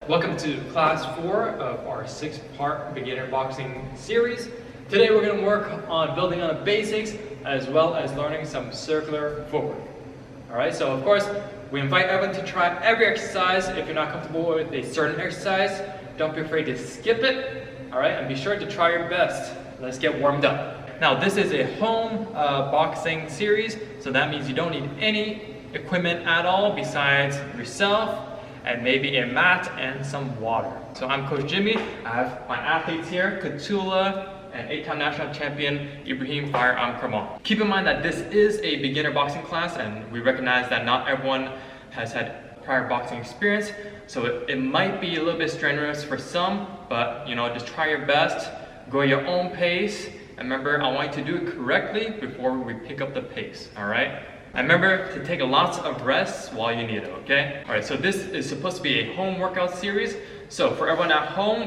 Welcome to class 4 of our 6-part beginner boxing series. Today we're going to work on building on the basics as well as learning some circular footwork. Alright, so of course we invite everyone to try every exercise. If you're not comfortable with a certain exercise, don't be afraid to skip it. Alright, and be sure to try your best. Let's get warmed up. Now this is a home boxing series, so that means you don't need any equipment at all besides yourself and maybe a mat and some water. So I'm Coach Jimmy. I have my athletes here, Katula and 8-time national champion Ibrahim Firearm Kamal. Keep in mind that this is a beginner boxing class and we recognize that not everyone has had prior boxing experience, so it might be a little bit strenuous for some, but just try your best, go at your own pace, and remember, I want you to do it correctly before we pick up the pace, alright? And remember to take lots of rests while you need it, okay? Alright, so this is supposed to be a home workout series. So for everyone at home,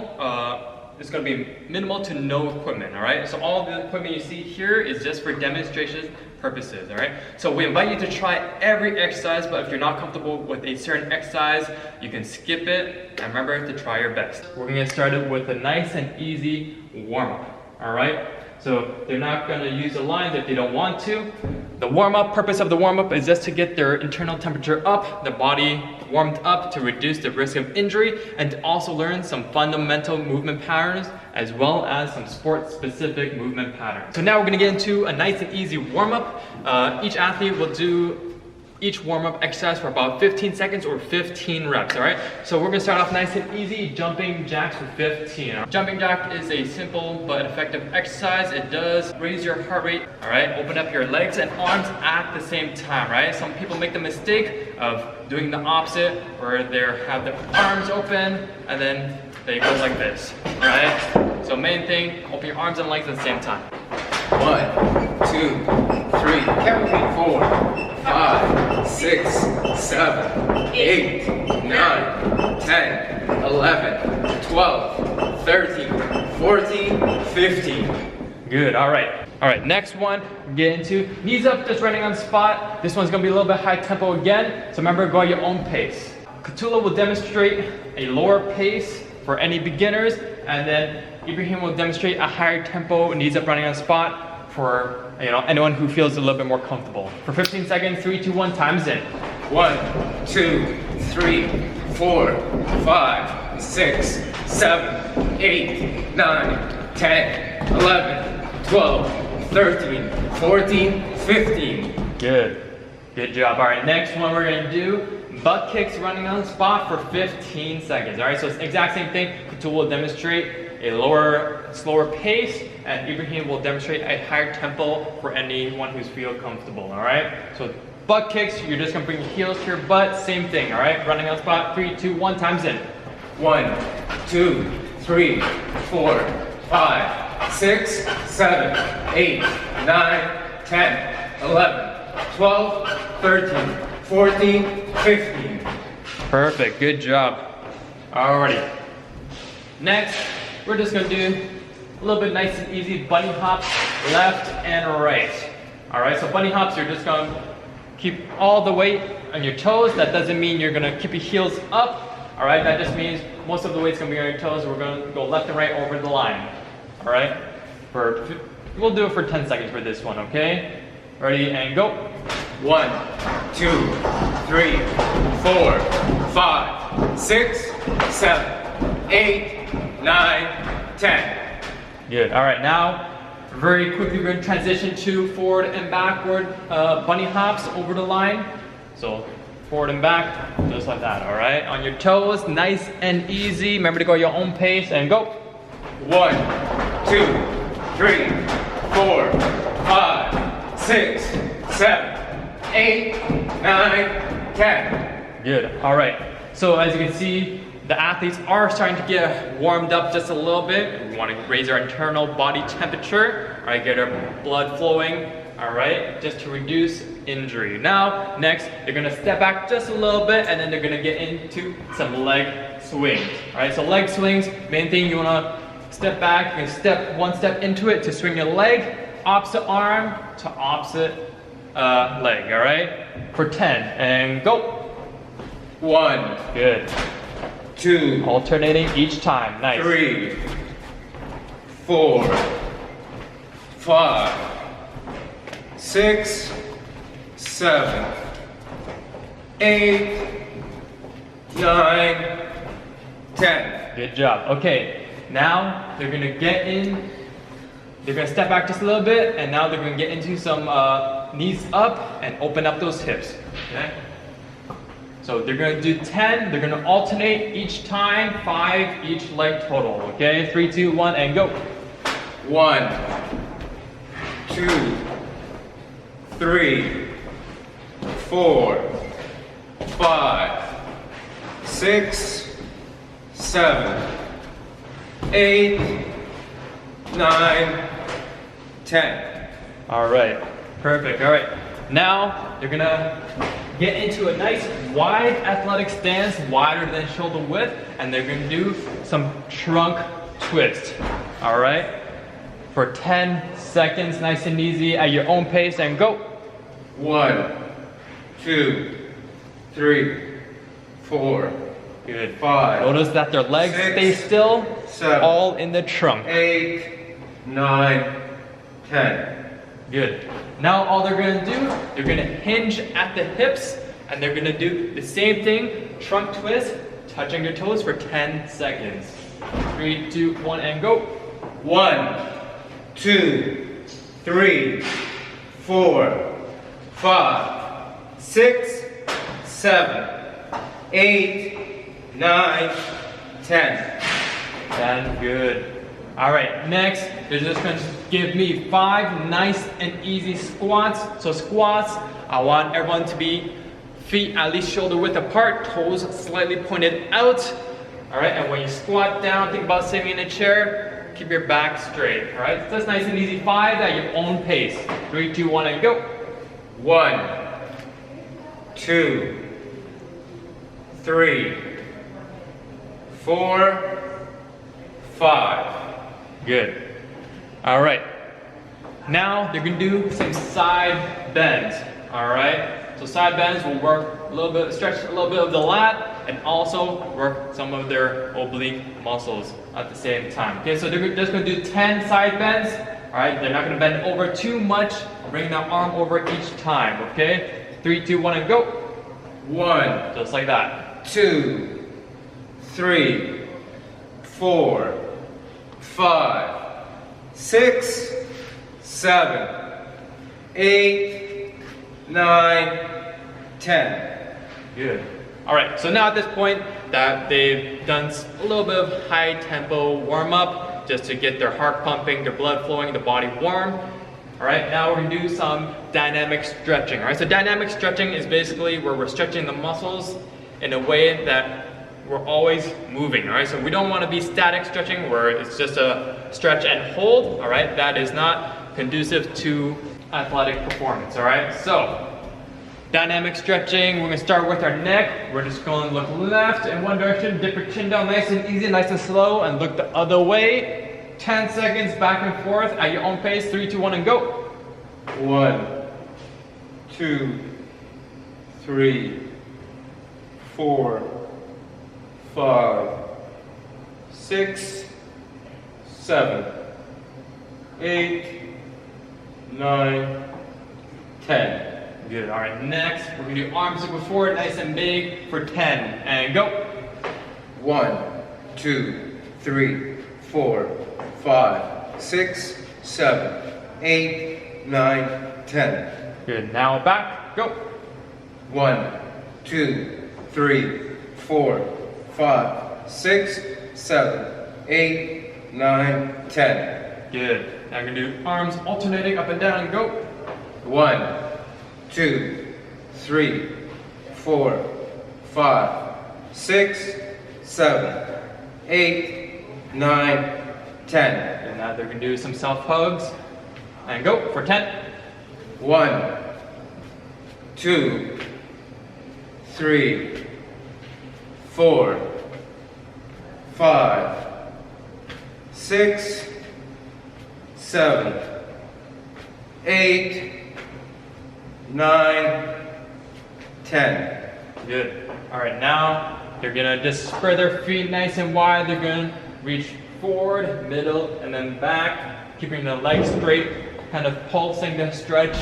it's going to be minimal to no equipment, alright? So all the equipment you see here is just for demonstration purposes, alright? So we invite you to try every exercise, but if you're not comfortable with a certain exercise, you can skip it, and remember to try your best. We're going to get started with a nice and easy warm-up, alright? So they're not going to use the lines if they don't want to. The warm-up, purpose of the warm-up is just to get their internal temperature up, the body warmed up to reduce the risk of injury, and to also learn some fundamental movement patterns as well as some sport-specific movement patterns. So now we're going to get into a nice and easy warm-up. Each athlete will do each warm-up exercise for about 15 seconds or 15 reps, all right? So we're gonna start off nice and easy, jumping jacks for 15. Jumping jack is a simple but effective exercise. It does raise your heart rate, all right? Open up your legs and arms at the same time, right? Some people make the mistake of doing the opposite, where they have their arms open and then they go like this, all right? So main thing, open your arms and legs at the same time. 1, 2, 3, count me 4, 5, 6, 7, 8, 9, 10, 11, 12, 13, 14, 15. Good, all right. All right, next one, get into knees up, just running on spot. This one's gonna be a little bit high tempo again, so remember, go at your own pace. Katula will demonstrate a lower pace for any beginners, and then Ibrahim will demonstrate a higher tempo, knees up, running on spot for anyone who feels a little bit more comfortable. For 15 seconds, 3, 2, 1, time's in. 1, 2, 3, 4, 5, 6, 7, 8, 9, 10, 11, 12, 13, 14, 15. Good job. All right, next one we're gonna do butt kicks running on the spot for 15 seconds. All right, so it's the exact same thing. Katul will demonstrate a lower, slower pace, and Ibrahim will demonstrate a higher tempo for anyone who's feel comfortable, all right? So butt kicks, you're just gonna bring your heels to your butt, same thing, all right? Running on spot, 3, 2, 1, time's in. 1, 2, 3, 4, 5, 6, 7, 8, 9, 10, 11, 12, 13, 14, 15. Perfect, good job. Alrighty. Next, we're just gonna do a little bit nice and easy bunny hops, left and right. All right, so bunny hops, you're just gonna keep all the weight on your toes. That doesn't mean you're gonna keep your heels up. All right, that just means most of the weight's gonna be on your toes. We're gonna go left and right over the line. All right, we'll do it for 10 seconds for this one, okay? Ready and go. 1, 2, 3, 4, 5, 6, 7, 8, 9, 10. Good. All right, now very quickly we're going to transition to forward and backward bunny hops over the line. So forward and back, just like that. All right, on your toes, nice and easy. Remember to go at your own pace and go. 1, 2, 3, 4, 5, 6, 7, 8, 9, 10. Good. All right. So as you can see, the athletes are starting to get warmed up just a little bit. We want to raise our internal body temperature, all right, get our blood flowing, all right, just to reduce injury. Now, next, they're going to step back just a little bit, and then they're going to get into some leg swings. All right, so leg swings, main thing, you want to step back, you can step one step into it to swing your leg, opposite arm to opposite leg, all right, for 10, and go. 1, Good. 2, Alternating each time. Nice. 3, 4, 5, 6, 7, 8, 9, 10. Good job. Okay, now they're gonna get in. They're gonna step back just a little bit, and now they're gonna get into some knees up and open up those hips. Okay. So they're gonna do 10. They're gonna alternate each time, 5 each leg total. Okay, 3, 2, 1, and go. 1, 2, 3, 4, 5, 6, 7, 8, 9, 10. All right, perfect. All right, now they're gonna get into a nice wide athletic stance, wider than shoulder width, and they're gonna do some trunk twist. All right, for 10 seconds, nice and easy at your own pace, and go. 1, 2, 3, 4, Good. 5. Notice that their legs 6, stay still, 7, all in the trunk. 8, 9, 10. Good. Now all they're gonna do, they're gonna hinge at the hips, and they're gonna do the same thing, trunk twist, touching your toes for 10 seconds. 3, 2, 1, and go. 1, 2, 3, 4, 5, 6, 7, 8, 9, 10. 10, good. All right, next, they're just gonna give me 5 nice and easy squats. So squats, I want everyone to be feet at least shoulder width apart, toes slightly pointed out. All right, and when you squat down, think about sitting in a chair, keep your back straight. All right, so that's nice and easy. 5 at your own pace. 3, 2, 1, and go. 1, 2, 3, 4, 5. Good. All right. Now they're gonna do some side bends. All right. So side bends will work a little bit, stretch a little bit of the lat, and also work some of their oblique muscles at the same time. Okay. So they're just gonna do 10 side bends. All right. They're not gonna bend over too much. Bring the arm over each time. Okay. 3, 2, 1, and go. 1, Just like that. 2, 3, 4, 5, 6, 7, 8, 9, 10. Good. All right, so now at this point that they've done a little bit of high tempo warm up just to get their heart pumping, their blood flowing, the body warm. All right, now we're gonna do some dynamic stretching. All right, so dynamic stretching is basically where we're stretching the muscles in a way that we're always moving. All right, so we don't want to be static stretching where it's just a stretch and hold. All right, that is not conducive to athletic performance. All right, so dynamic stretching, we're gonna start with our neck. We're just going to look left in one direction, dip your chin down nice and easy, nice and slow, and look the other way. 10 seconds back and forth at your own pace. 3, 2, 1, and go. 1, 2, 3, 4, 5, 6, 7, 8, 9, 10. Good. All right, next we're gonna do arms over forward, nice and big for 10, and go. 1, 2, 3, 4, 5, 6, 7, 8, 9, 10. Good. Now back. Go. 1, 2, 3, 4, 5, 6, 7, 8, 9, 10. Good. Now we're gonna do arms alternating up and down and go. 1, 2, 3, 4, 5, 6, 7, 8, 9, 10. And now they're gonna do some self hugs and go for 10. 1, 2, 3, 4, 5, 6, 7, 8, 9, 10. Good. All right, now they're gonna just spread their feet nice and wide. They're gonna reach forward, middle, and then back, keeping the legs straight, kind of pulsing the stretch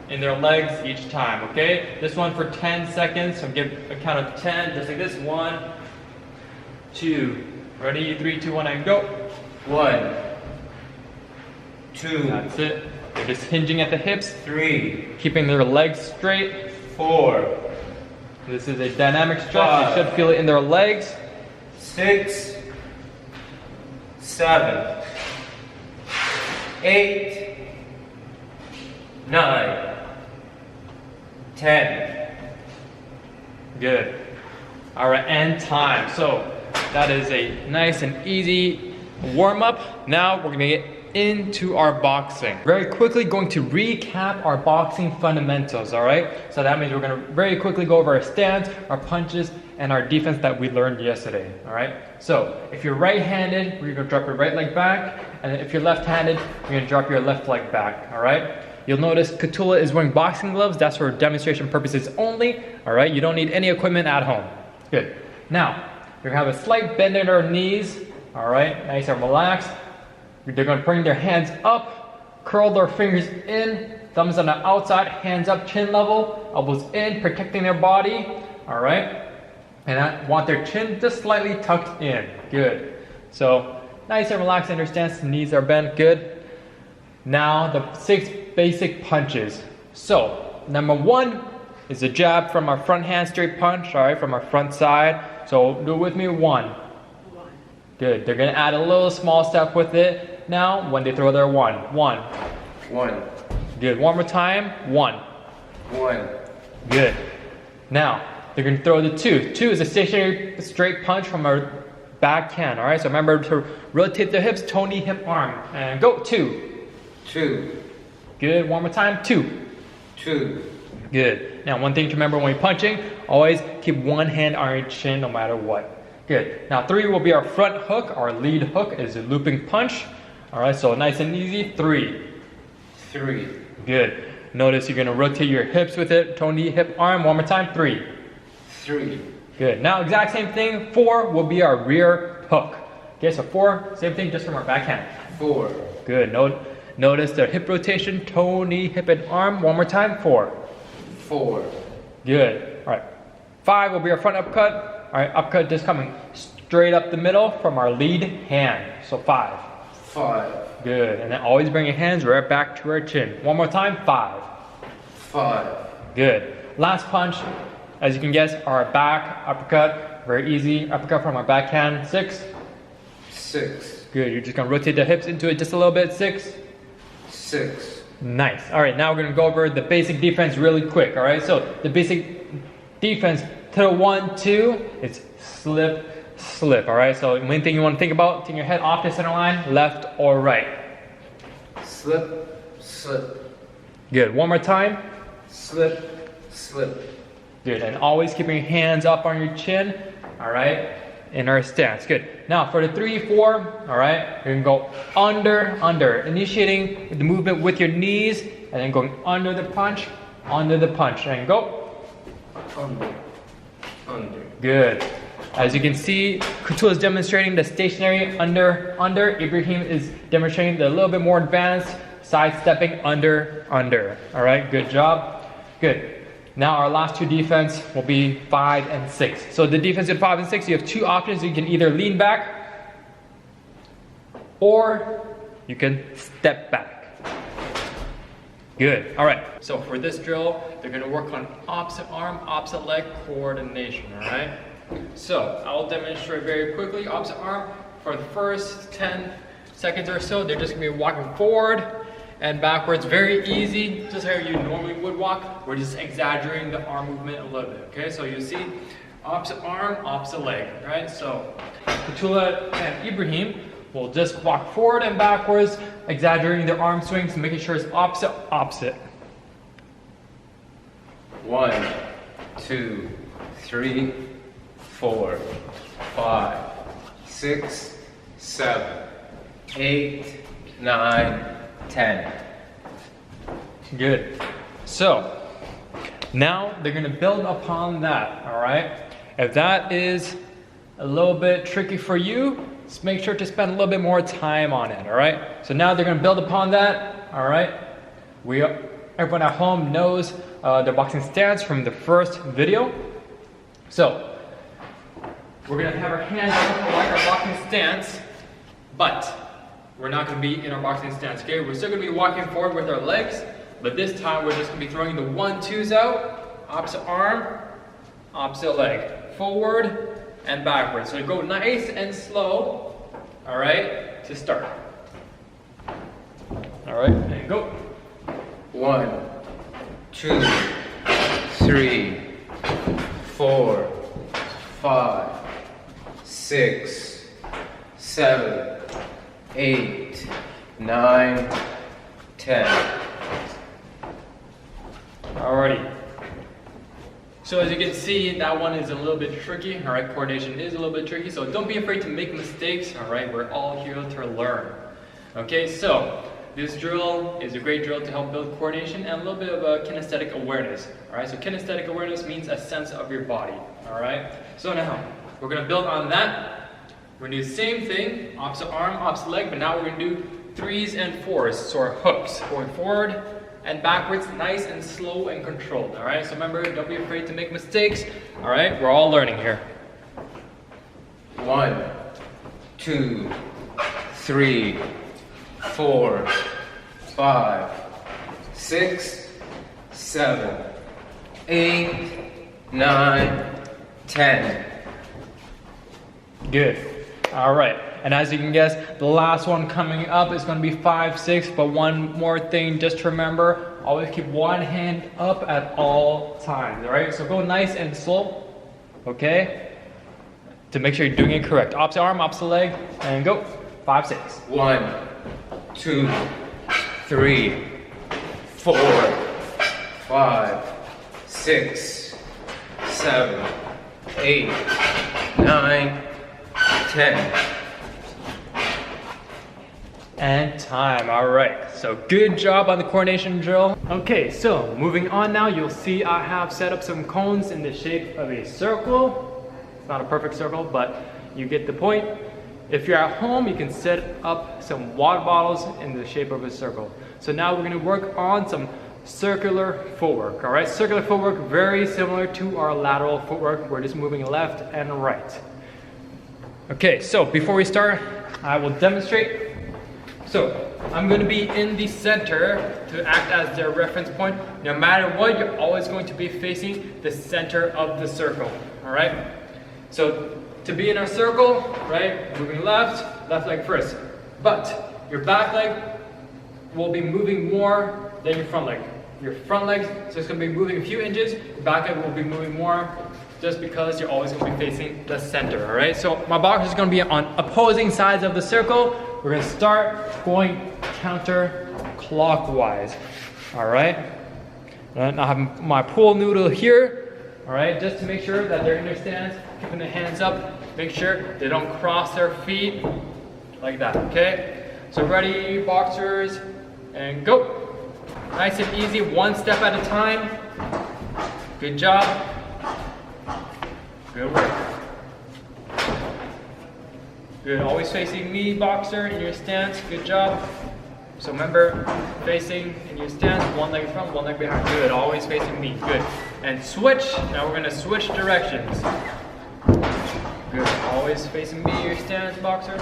in their legs each time, okay? This one for 10 seconds, so give a count of 10, just like this. 1, 2, ready, 3, 2, 1, and go. 1, 2, That's it. They're just hinging at the hips, 3, keeping their legs straight. 4, This is a dynamic stretch. 5. You should feel it in their legs. 6, 7, 8, 9, 10. Good. All right, and time. So that is a nice and easy warm up. Now we're gonna get into our boxing. Very quickly going to recap our boxing fundamentals, all right? So that means we're gonna very quickly go over our stance, our punches, and our defense that we learned yesterday, all right? So if you're right-handed, you're gonna drop your right leg back, and if you're left-handed, you're gonna drop your left leg back, all right? You'll notice Katula is wearing boxing gloves. That's for demonstration purposes only, all right? You don't need any equipment at home. Good. Now, you're gonna have a slight bend in our knees, all right? Nice and relaxed. They're gonna bring their hands up, curl their fingers in, thumbs on the outside, hands up, chin level, elbows in, protecting their body, all right? And I want their chin just slightly tucked in. Good. So, nice and relaxed in their stance, knees are bent, good. Now, the 6 basic punches. So, number 1 is a jab from our front hand straight punch, all right, from our front side. So, do it with me, 1. Good. They're gonna add a little small step with it now when they throw their 1. 1. 1, Good. One more time. 1. 1, Good. Now they're gonna throw the 2. 2 is a stationary straight punch from our backhand. All right. So remember to rotate the hips, toe, knee, hip, arm, and go. 2. 2, Good. One more time. 2. 2, Good. Now one thing to remember when you're punching: always keep one hand on your chin, no matter what. Good. Now 3 will be our front hook. Our lead hook is a looping punch. All right, so nice and easy. 3. 3, Good. Notice you're gonna rotate your hips with it. Toe, knee, hip, arm. One more time. 3. 3, Good. Now exact same thing. 4 will be our rear hook. Okay, so 4, same thing, just from our backhand. 4, Good. Notice the hip rotation, toe, knee, hip, and arm. One more time. 4. 4, Good. All right. 5 will be our front uppercut. All right, uppercut just coming straight up the middle from our lead hand. So 5. 5, Good. And then always bring your hands right back to our chin. One more time. 5. 5, Good. Last punch, as you can guess, our back uppercut. Very easy. Uppercut from our backhand. 6. 6, Good. You're just gonna rotate the hips into it just a little bit. 6. 6, Nice. All right. Now we're gonna go over the basic defense really quick. All right. So the basic defense to the 1, 2, it's slip, slip. All right. So main thing you want to think about: take your head off the center line, left or right. slip, slip, Good. One more time. slip, slip. Good. And always keeping your hands up on your chin. All right. In our stance. Good. Now for the 3, 4, all right, you're gonna go under, under, initiating the movement with your knees, and then going under the punch, and go. Under, under. Good. As you can see, Kutul is demonstrating the stationary under. Ibrahim is demonstrating the little bit more advanced sidestepping under. All right. Good job. Good. Now our last 2 defense will be 5 and 6. So the defense in 5 and 6, you have 2 options. You can either lean back or you can step back. Good. All right. So for this drill, they're going to work on opposite arm, opposite leg coordination. All right. So I'll demonstrate very quickly. Opposite arm for the first 10 seconds or so. They're just going to be walking forward and backwards, very easy, just how you normally would walk. We're just exaggerating the arm movement a little bit, okay? So you see, opposite arm, opposite leg, right? So Fatullah and Ibrahim will just walk forward and backwards, exaggerating their arm swings, making sure it's opposite, opposite. 1, 2, 3, 4, 5, 6, 7, 8, 9, 10. Good. So now they're going to build upon that, all right? If that is a little bit tricky for you, just make sure to spend a little bit more time on it, all right? So now they're gonna build upon that, all right? Everyone at home knows their boxing stance from the first video. So we're gonna have our hands up like our boxing stance, but we're not gonna be in our boxing stance, okay? We're still gonna be walking forward with our legs, but this time we're just gonna be throwing the 1-2s out, opposite arm, opposite leg, forward and backwards. So go nice and slow, all right, to start. All right, and go. 1, 2, 3, 4, 5, 6, 7, 8, 9, 10. Alrighty. So as you can see, that one is a little bit tricky, all right? Coordination is a little bit tricky, so don't be afraid to make mistakes, all right? We're all here to learn. Okay, so this drill is a great drill to help build coordination and a little bit of a kinesthetic awareness, all right? So kinesthetic awareness means a sense of your body, all right? So now, we're gonna build on that. We're gonna do the same thing, opposite arm, opposite leg, but now we're gonna do 3s and 4s, so our hooks, going forward and backwards, nice and slow and controlled, all right? So remember, don't be afraid to make mistakes, all right? We're all learning here. 1, 2, 3, 4, 5, 6, 7, 8, 9, 10. Good. All right. And as you can guess, the last one coming up is going to be 5, 6. But one more thing, just to remember, always keep one hand up at all times. All right. So go nice and slow. Okay. To make sure you're doing it correct. Opposite arm, opposite leg, and go. 5, 6. 1, 2, 3, 4, 5, 6, 7, 8, 9, 10. And time, all right. So good job on the coordination drill. Okay, so moving on now, you'll see I have set up some cones in the shape of a circle. It's not a perfect circle, but you get the point. If you're at home, you can set up some water bottles in the shape of a circle. So now we're gonna work on some circular footwork, all right? Circular footwork, very similar to our lateral footwork. We're just moving left and right. Okay, so before we start, I will demonstrate. So I'm going to be in the center to act as their reference point. No matter what, you're always going to be facing the center of the circle, all right? So to be in our circle, right, moving left leg first. But your back leg will be moving more than your front leg. Your front leg, so it's going to be moving a few inches. Your back leg will be moving more just because you're always going to be facing the center, all right? So my box is going to be on opposing sides of the circle. We're going to start going counterclockwise, all right? And I have my pool noodle here, all right? Just to make sure that they're in their stance, keeping the hands up. Make sure they don't cross their feet like that, okay? So ready, boxers, and go. Nice and easy, one step at a time. Good job. Good work. Good, always facing me, boxer, in your stance. Good job. So remember, facing in your stance, one leg in front, one leg behind. Good, always facing me. Good. And switch. Now we're gonna switch directions. Good, always facing me, your stance, boxer.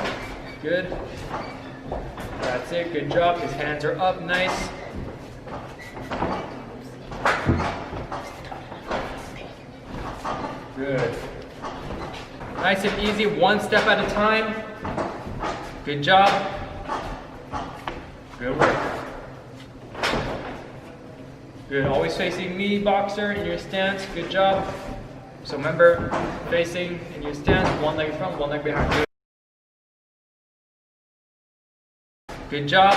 Good. That's it, good job. His hands are up, nice. Good. Nice and easy, one step at a time. Good job. Good work. Good, always facing me, boxer, in your stance. Good job. So remember, facing in your stance, one leg in front, one leg behind. Good. Good job.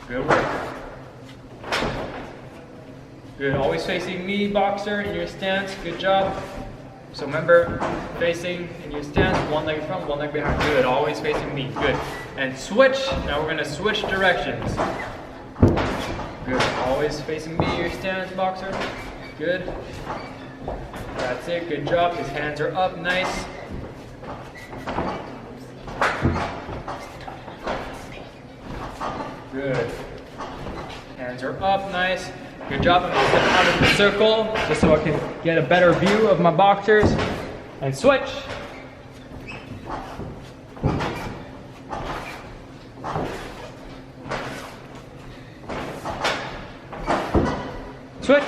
Good work. Good, always facing me, boxer, in your stance. Good job. So remember, facing in your stance, one leg in front, one leg behind. Good, always facing me. Good. And switch. Now we're gonna switch directions. Good, always facing me, your stance, boxer. Good. That's it, good job. His hands are up, nice. Good. Hands are up, nice. Good job. I'm going to step out of the circle just so I can get a better view of my boxers. And switch. Switch.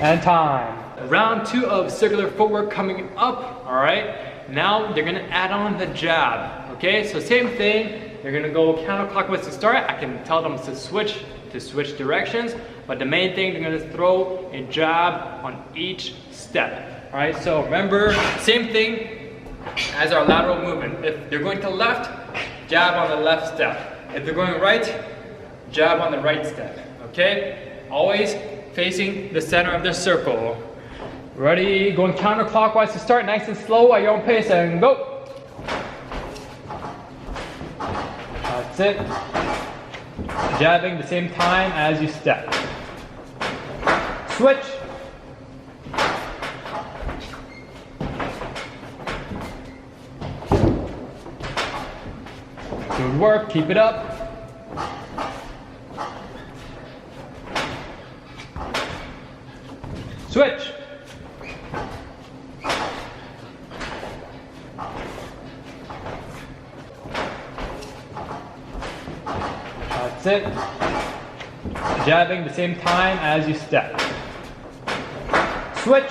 And time. Round 2 of circular footwork coming up, all right? Now they're gonna add on the jab, okay? So same thing, they're gonna go counterclockwise to start. I can tell them to switch directions, but the main thing, they're gonna throw a jab on each step, all right? So remember, same thing as our lateral movement. If they're going to the left, jab on the left step. If they're going right, jab on the right step, okay? Always facing the center of the circle. Ready, going counterclockwise to start, nice and slow at your own pace, and go. That's it. Jabbing the same time as you step. Switch. Good work, keep it up. Switch. That's it. Jabbing the same time as you step. Switch.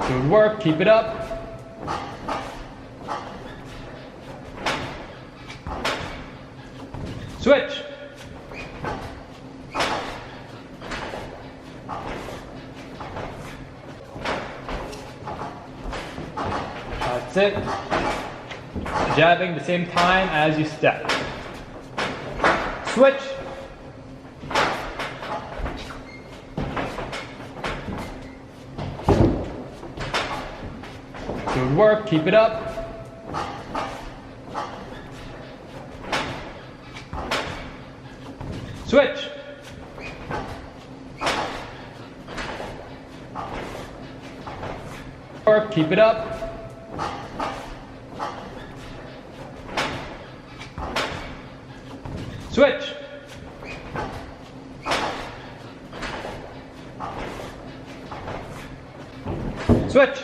Good work, keep it up. Switch. That's it. Jabbing the same time as you step. Switch. Good work, keep it up. Switch. Work, keep it up. Switch. Switch.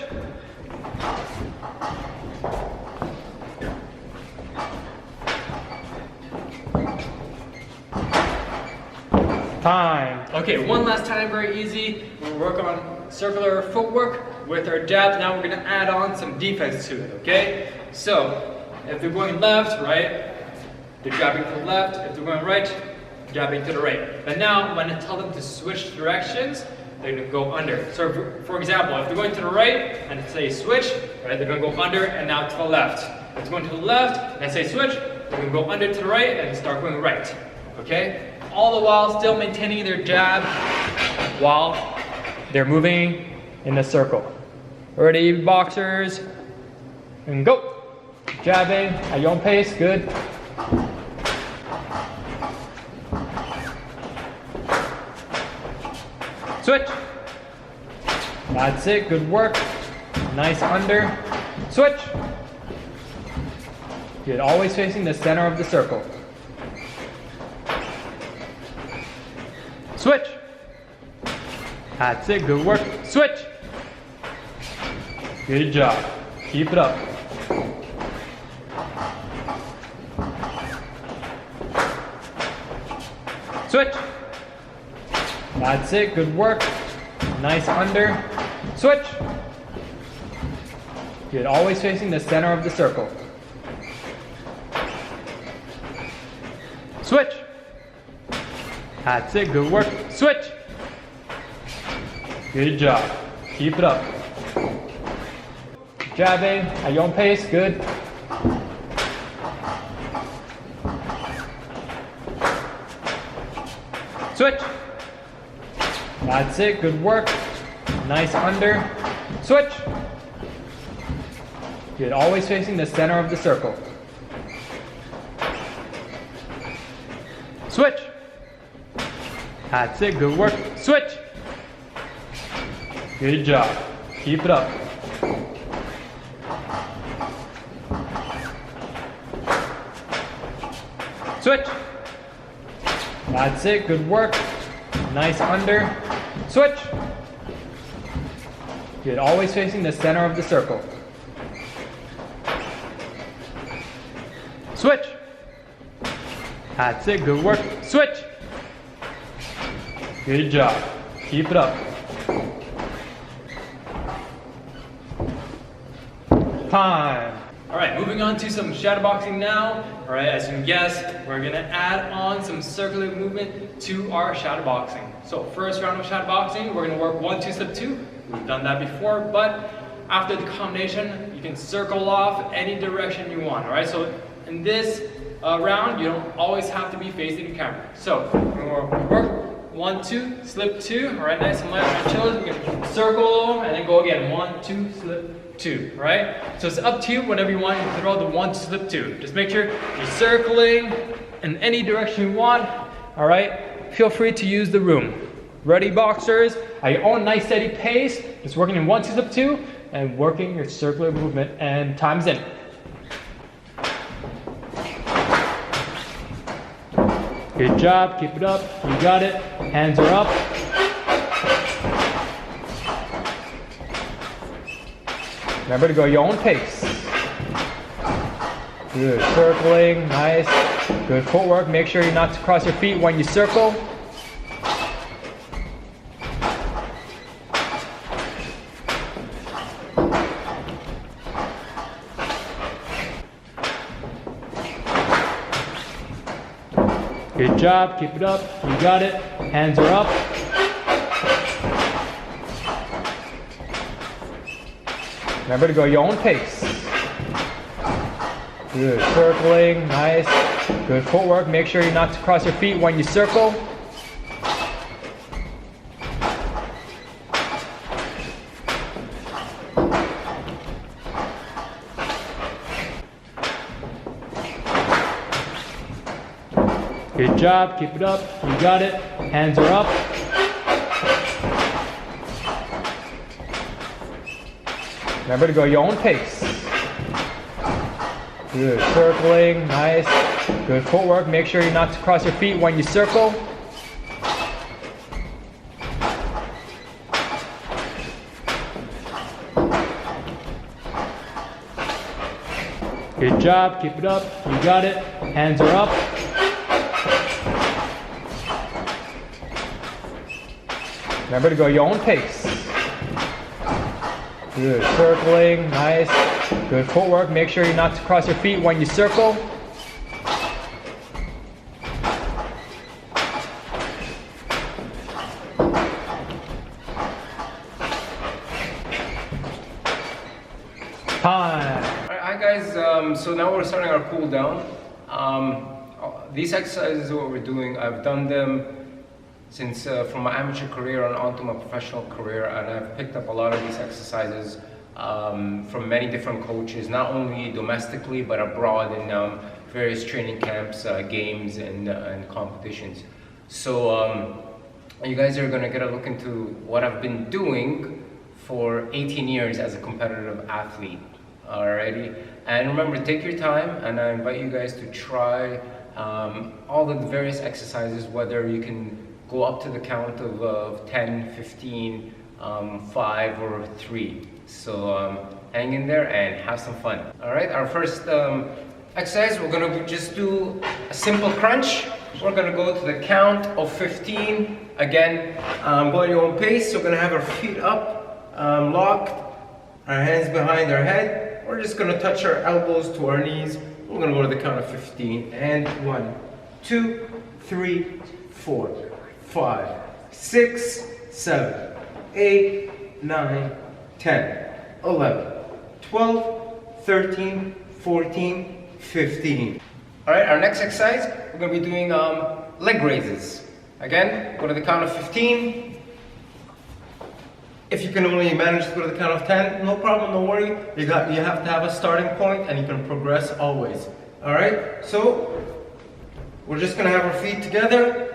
Time. Okay, one last time, very easy. We'll work on circular footwork with our jabs. Now we're gonna add on some defense to it, okay? So, if they're going left, right, they're jabbing to the left. If they're going right, jabbing to the right. But now, when I tell them to switch directions, they're gonna go under. So for example, if they're going to the right, and say switch, right, they're gonna go under and now to the left. If they're going to the left, and I say switch, they're gonna go under to the right and start going right, okay? All the while still maintaining their jab while they're moving in the circle. Ready, boxers, and go. Jabbing at your own pace, good. Switch. That's it, good work. Nice under. Switch. Good, always facing the center of the circle. Switch. That's it, good work. Switch. Good job. Keep it up. Switch. That's it, good work. Nice under. Switch. Good, always facing the center of the circle. Switch. That's it, good work. Switch. Good job. Keep it up. Jabbing at your own pace, good. Switch. That's it, good work. Nice under. Switch. Good, always facing the center of the circle. Switch. That's it, good work. Switch. Good job. Keep it up. Switch. That's it, good work. Nice under. Switch. Good, always facing the center of the circle. Switch. That's it, good work. Switch. Good job. Keep it up. Time. All right, moving on to some shadowboxing now. All right, as you can guess, we're gonna add on some circular movement to our shadowboxing. So first round of shadowboxing, we're gonna work 1, 2, slip 2. We've done that before, but after the combination, you can circle off any direction you want. All right, so in this round, you don't always have to be facing the camera. So we're gonna work 1, 2, slip 2. All right, nice and light on your shoulders. We're gonna circle and then go again. 1, 2, slip 2, right? So it's up to you whenever you want to throw the 1, 2, slip 2. Just make sure you're circling in any direction you want, all right? Feel free to use the room. Ready, boxers? At your own nice steady pace, just working in 1, 2, slip 2 and working your circular movement, and time's in. Good job, keep it up, you got it. Hands are up. Remember to go your own pace. Good, circling, nice. Good footwork, make sure you're not to cross your feet when you circle. Good job, keep it up, you got it. Hands are up. Remember to go your own pace. Good, circling, nice. Good footwork, make sure you're not to cross your feet when you circle. Good job, keep it up, you got it. Hands are up. Remember to go your own pace. Good, circling, nice. Good footwork, make sure you're not to cross your feet when you circle. Good job, keep it up, you got it. Hands are up. Remember to go your own pace. Good, circling, nice. Good footwork, make sure you're not to cross your feet when you circle. Time. Hi guys, so now we're starting our cool down. These exercises are what we're doing. I've done them since from my amateur career on to my professional career, and I've picked up a lot of these exercises from many different coaches, not only domestically but abroad in various training camps, games, and competitions. So you guys are going to get a look into what I've been doing for 18 years as a competitive athlete. Alrighty, and remember, take your time, and I invite you guys to try all the various exercises, whether you can go up to the count of 10, 15, 5 or 3. So hang in there and have some fun. All right, our first exercise, we're gonna just do a simple crunch. We're gonna go to the count of 15. Again, go at your own pace. So we're gonna have our feet up, locked, our hands behind our head. We're just gonna touch our elbows to our knees. We're gonna go to the count of 15. And 1, 2, 3, 4, 5, 6, 7, 8, 9, 10, 11, 12, 13, 14, 15. All right, our next exercise, we're gonna be doing leg raises. Again, go to the count of 15. If you can only manage to go to the count of 10, no problem, no worry. You have to have a starting point and you can progress always. All right, so we're just gonna have our feet together,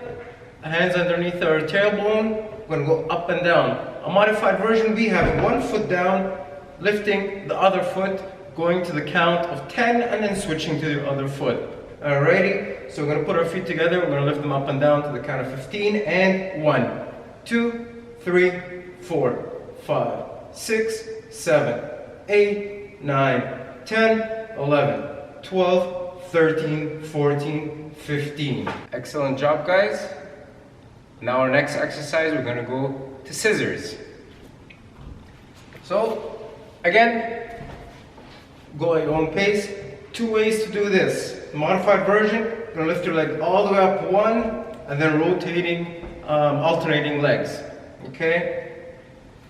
hands underneath our tailbone. We're gonna go up and down. A modified version would be having one foot down, lifting the other foot, going to the count of 10 and then switching to the other foot. Alrighty, so we're gonna put our feet together, we're gonna lift them up and down to the count of 15 and 1, 2, 3, 4, 5, 6, 7, 8, 9, 10, 11, 12, 13, 14, 15. Excellent job, guys. Now our next exercise, we're gonna go to scissors. So, again, go at your own pace. 2 ways to do this. Modified version, you're gonna lift your leg all the way up 1 and then rotating, alternating legs. Okay?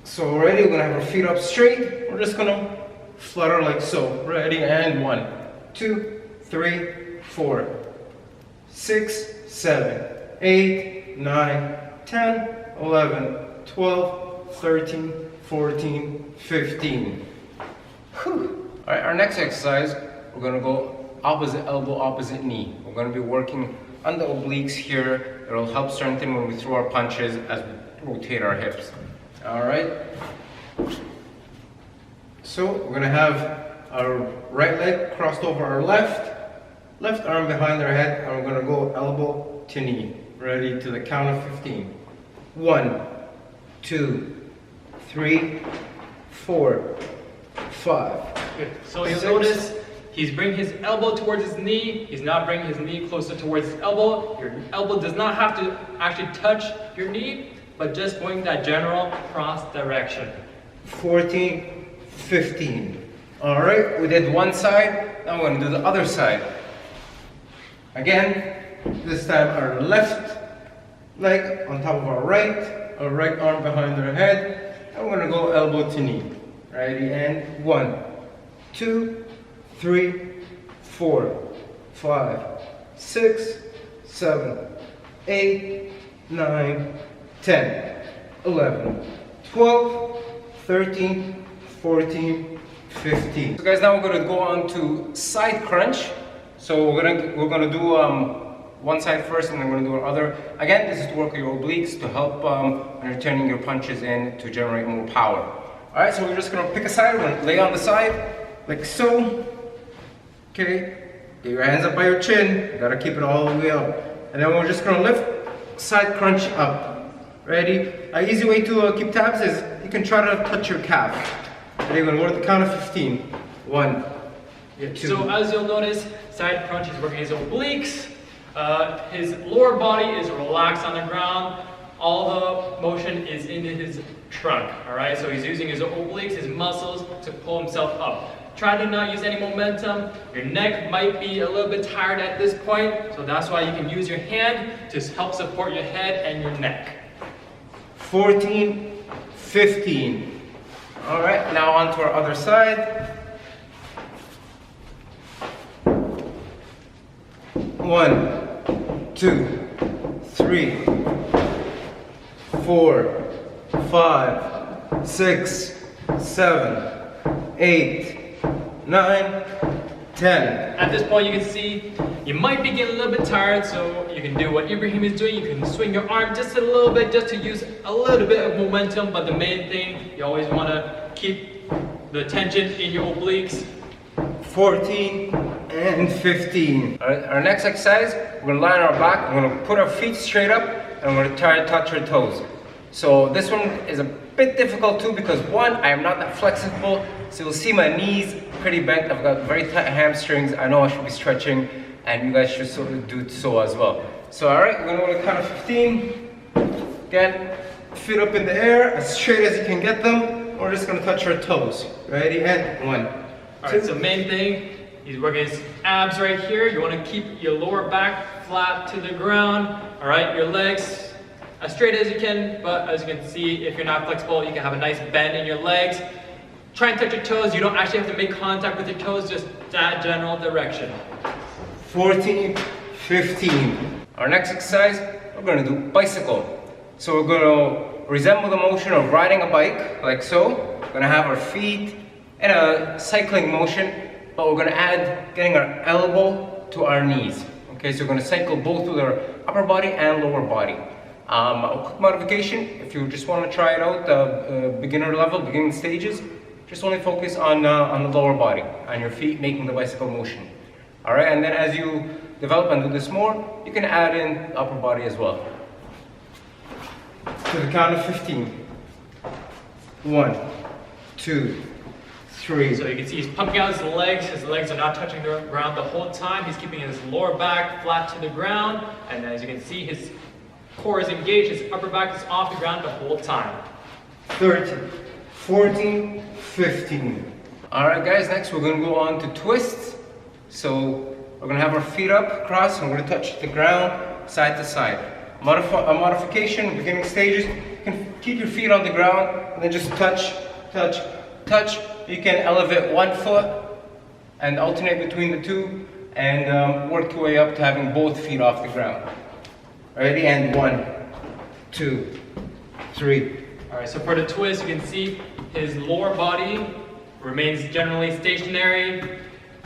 So already we're gonna have our feet up straight. We're just gonna flutter like so. Ready? And 1, 2, 3, 4, 6, 7, 8, 9, 10, 11, 12, 13, 14, 15. Whew. All right, our next exercise, we're gonna go opposite elbow, opposite knee. We're gonna be working on the obliques here. It'll help strengthen when we throw our punches as we rotate our hips. All right. So we're gonna have our right leg crossed over our left arm behind our head, and we're gonna go elbow to knee. Ready to the count of 15. 1, 2, 3, 4, 5. Good. So you'll 6. notice he's bringing his elbow towards his knee. He's not bringing his knee closer towards his elbow. Your elbow does not have to actually touch your knee, but just going that general cross direction. 14, 15. All right, we did one side. Now we're gonna do the other side. Again, this time our left leg on top of our right arm behind our head, and we're gonna go elbow to knee. Ready, and 1, 2, 3, 4, 5, 6, 7, 8, 9, 10, 11, 12, 13, 14, 15. So guys, now we're gonna go on to side crunch. So we're gonna do one side first, and then we're gonna do our other. Again, this is to work with your obliques to help when you're turning your punches in to generate more power. All right, so we're just gonna pick a side. We're gonna lay on the side like so. Okay, get your hands up by your chin. You gotta keep it all the way up, and then we're just gonna lift side crunch up. Ready? An easy way to keep tabs is you can try to touch your calf. Ready? We're gonna go to the count of 15. 1, 2. So as you'll notice, side crunch is working his obliques. His lower body is relaxed on the ground. All the motion is in his trunk. All right. So he's using his obliques, his muscles, to pull himself up. Try to not use any momentum. Your neck might be a little bit tired at this point, so that's why you can use your hand to help support your head and your neck. 14, 15. All right, now on to our other side. 1, 2, 3, 4, 5, 6, 7, 8, 9, 10. At this point, you can see you might be getting a little bit tired, so you can do what Ibrahim is doing. You can swing your arm just a little bit, just to use a little bit of momentum. But the main thing, you always want to keep the tension in your obliques. 14 and 15. All right, our next exercise, we're gonna lie on our back. We're gonna put our feet straight up, and we're gonna try to touch our toes. So this one is a bit difficult too, because one, I am not that flexible. So you'll see my knees pretty bent. I've got very tight hamstrings. I know I should be stretching, and you guys should sort of do so as well. So all right, we're gonna go to count of 15. Again, feet up in the air, as straight as you can get them. We're just gonna touch our toes. Ready, and 1. All right, so main thing, he's working his abs right here. You want to keep your lower back flat to the ground. All right, your legs as straight as you can, but as you can see, if you're not flexible, you can have a nice bend in your legs. Try and touch your toes. You don't actually have to make contact with your toes, just that general direction. 14, 15. Our next exercise, we're gonna do bicycle. So we're gonna resemble the motion of riding a bike, like so. We're gonna have our feet in a cycling motion, but we're gonna add getting our elbow to our knees. Okay, so we're gonna cycle both with our upper body and lower body. A quick modification, if you just want to try it out, beginner level, beginning stages, just only focus on the lower body, on your feet making the bicycle motion. Alright, and then as you develop and do this more, you can add in the upper body as well. To the count of 15. 1, 2, 3. So you can see he's pumping out his legs are not touching the ground the whole time, he's keeping his lower back flat to the ground, and as you can see his core is engaged, his upper back is off the ground the whole time. 13, 14, 15. Alright guys, next we're going to go on to twists. So we're going to have our feet up, cross, and we're going to touch the ground side to side. A modification, beginning stages, you can keep your feet on the ground and then just touch, touch, touch. You can elevate one foot and alternate between the two and work your way up to having both feet off the ground. Ready? And 1, 2, 3. Alright, so for the twist, you can see his lower body remains generally stationary.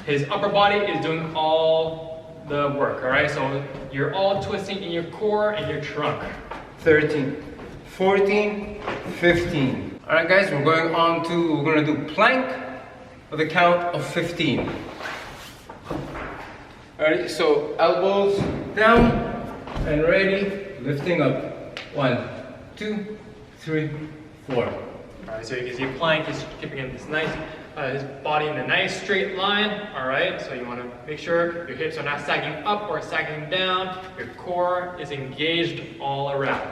His upper body is doing all the work, alright? So you're all twisting in your core and your trunk. 13, 14, 15. Alright guys, we're going to do plank with a count of 15. Alright, so elbows down and ready, lifting up. 1, 2, 3, 4. Alright, so you can see plank is keeping his body in a nice straight line. Alright, so you want to make sure your hips are not sagging up or sagging down. Your core is engaged all around.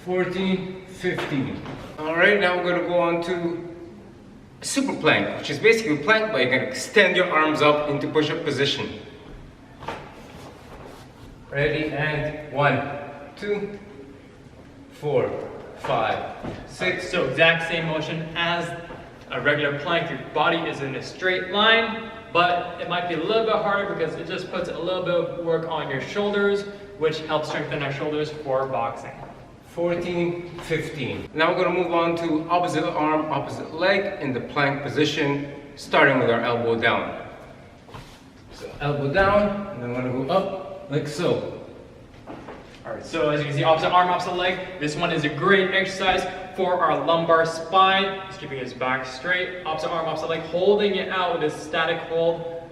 14, 15. Alright, now we're going to go on to super plank, which is basically plank, but you can extend your arms up into push-up position. Ready, and 1, 2, 4, 5, 6. So exact same motion as a regular plank. Your body is in a straight line, but it might be a little bit harder because it just puts a little bit of work on your shoulders, which helps strengthen our shoulders for boxing. 14, 15. Now we're going to move on to opposite arm, opposite leg in the plank position, starting with our elbow down. So elbow down, and then we're going to go up like so. Alright, so as you can see, opposite arm, opposite leg. This one is a great exercise for our lumbar spine. He's keeping his back straight. Opposite arm, opposite leg, holding it out with a static hold.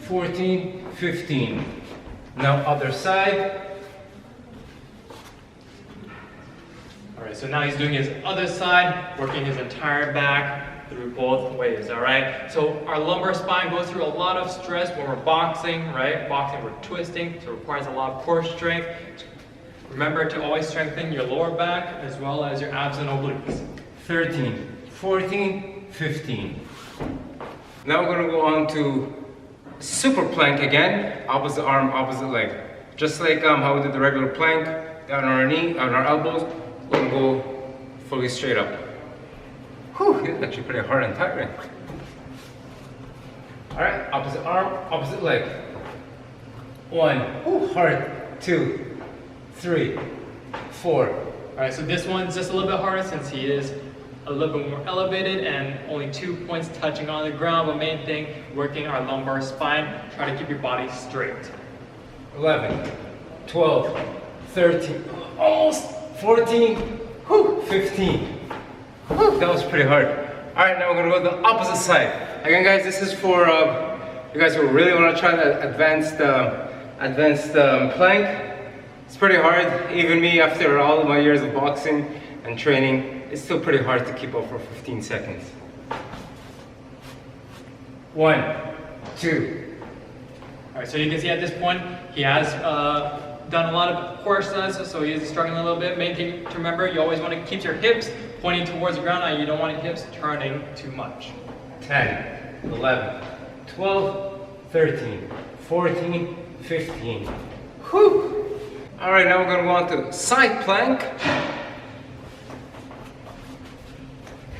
14, 15. Now other side. Alright, so now he's doing his other side, working his entire back through both ways, alright? So our lumbar spine goes through a lot of stress when we're boxing, right? Boxing, we're twisting, so it requires a lot of core strength. Remember to always strengthen your lower back as well as your abs and obliques. 13, 14, 15. Now we're going to go on to super plank again, opposite arm, opposite leg. Just like how we did the regular plank, down on our knee, on our elbows, we're going to go fully straight up. Whew, it's actually pretty hard and tiring. Alright, opposite arm, opposite leg. 1, ooh, hard. 2, 3, 4. Alright, so this one's just a little bit harder since he is a little bit more elevated and only 2 points touching on the ground, but main thing, working our lumbar spine, try to keep your body straight. 11, 12, 13, almost 14, whew, 15. Whew, that was pretty hard. Alright, now we're going to go to the opposite side. Again guys, this is for you guys who really want to try the advanced plank. It's pretty hard. Even me, after all of my years of boxing and training, it's still pretty hard to keep up for 15 seconds. 1, 2. Alright, so you can see at this point, he has done a lot of core exercises, so he is struggling a little bit. Main thing to remember, you always want to keep your hips pointing towards the ground, and you don't want your hips turning too much. 10, 11, 12, 13, 14, 15. Whew! Alright, now we're going to go on to side plank.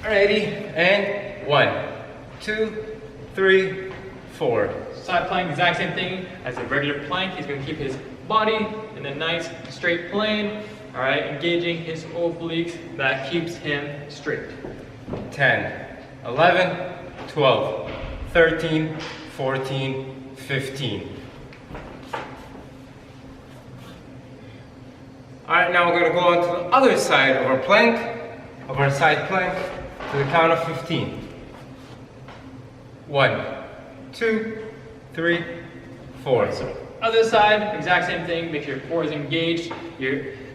Ready, and 1, 2, 3, 4. Side plank, exact same thing as a regular plank. He's going to keep his body in a nice straight plane. All right, engaging his obliques, that keeps him straight. 10, 11, 12, 13, 14, 15. All right, now we're gonna go on to the other side of our plank, of our side plank, to the count of 15. 1, 2, 3, 4. So other side, exact same thing. Make sure your core is engaged.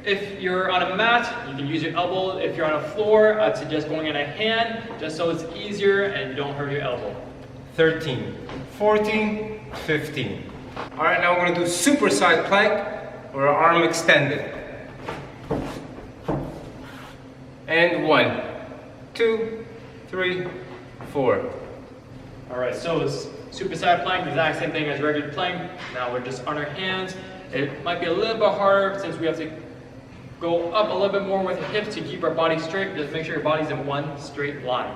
If you're on a mat, you can use your elbow. If you're on a floor, I'd suggest going in a hand, just so it's easier and you don't hurt your elbow. 13, 14, 15. All right, now we're gonna do super side plank, or our arm extended. And 1, 2, 3, 4. All right, so it's super side plank, the exact same thing as regular plank. Now we're just on our hands. It might be a little bit harder since we have to go up a little bit more with the hips to keep our body straight. Just make sure your body's in one straight line.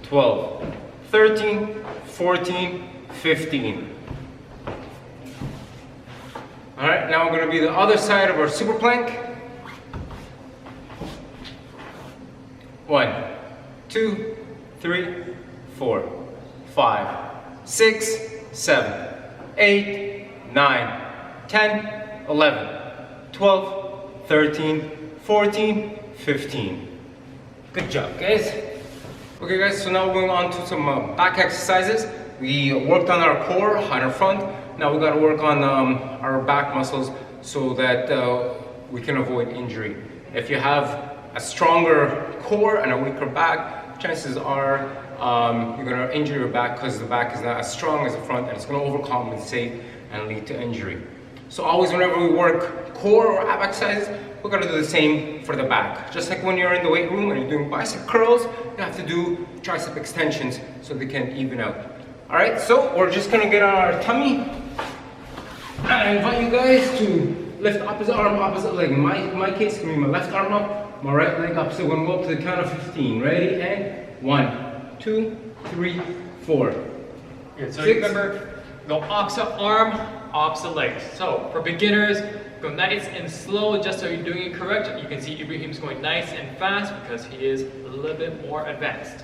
12, 13, 14, 15. All right, now we're gonna be the other side of our super plank. 1, 2, 3, 4, 5, 6, 7, 8, 9, 10, 11, 12, 13, 14, 15. Good job, guys. Okay, guys, so now we're going on to some back exercises. We worked on our core, on our front. Now we got to work on our back muscles so that we can avoid injury. If you have a stronger core and a weaker back, chances are you're going to injure your back because the back is not as strong as the front, and it's going to overcompensate and lead to injury. So always whenever we work core or ab exercises, we're going to do the same for the back. Just like when you're in the weight room and you're doing bicep curls, you have to do tricep extensions so they can even out. All right, so we're just going to get on our tummy. And I invite you guys to lift opposite arm, opposite leg. In my case, it's going to be my left arm up, my right leg up. So we're going to go up to the count of 15. Ready? And 1, 2, 3, 4. Good. So 6. remember, go opposite arm, opposite leg. So for beginners, go nice and slow just so you're doing it correct. You can see Ibrahim's going nice and fast because he is a little bit more advanced.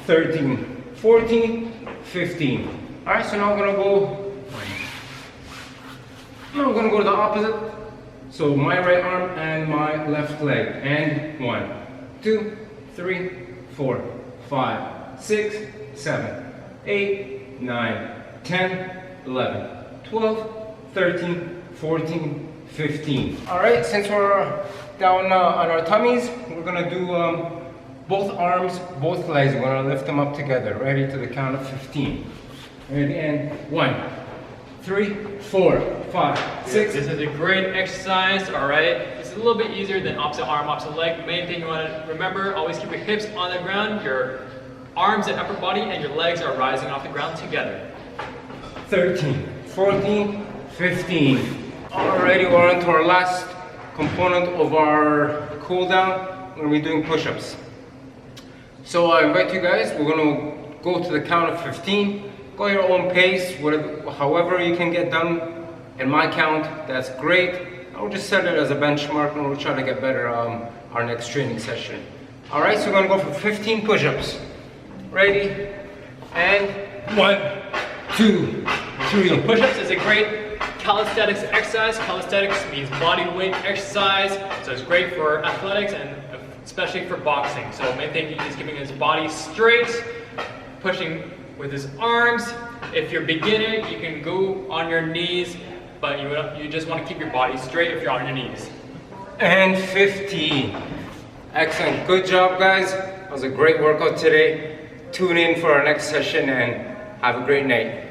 13, 14, 15. All right, so now we're going to go. Now we're going to go to the opposite. So my right arm and my left leg. And 1, 2, 3, 4, 5, 6, 7, 8, 9, 10, 11, 12, 13, 14, 15. All right, since we're down on our tummies, we're going to do both arms, both legs. We're going to lift them up together. Ready to the count of 15. Ready, and 1, 3, 4, 5, 6. This is a great exercise, all right? It's a little bit easier than opposite arm, opposite leg. Main thing you want to remember, always keep your hips on the ground, your arms and upper body, and your legs are rising off the ground together. 13, 14, 15. Alrighty, we're on to our last component of our cool down. We're going to be doing push-ups. So I invite you guys, we're going to go to the count of 15. Go at your own pace, whatever, however you can get done. In my count, that's great. I'll just set it as a benchmark and we'll try to get better our next training session. Alright, so we're going to go for 15 push-ups. Ready? And 1, 2, 3. So push-ups is a great calisthenics exercise. Calisthenics means body weight exercise, so it's great for athletics and especially for boxing. So main thing is keeping his body straight, pushing with his arms. If you're beginner, you can go on your knees, but you just want to keep your body straight if you're on your knees. And 15. Excellent. Good job, guys. That was a great workout today. Tune in for our next session and have a great night.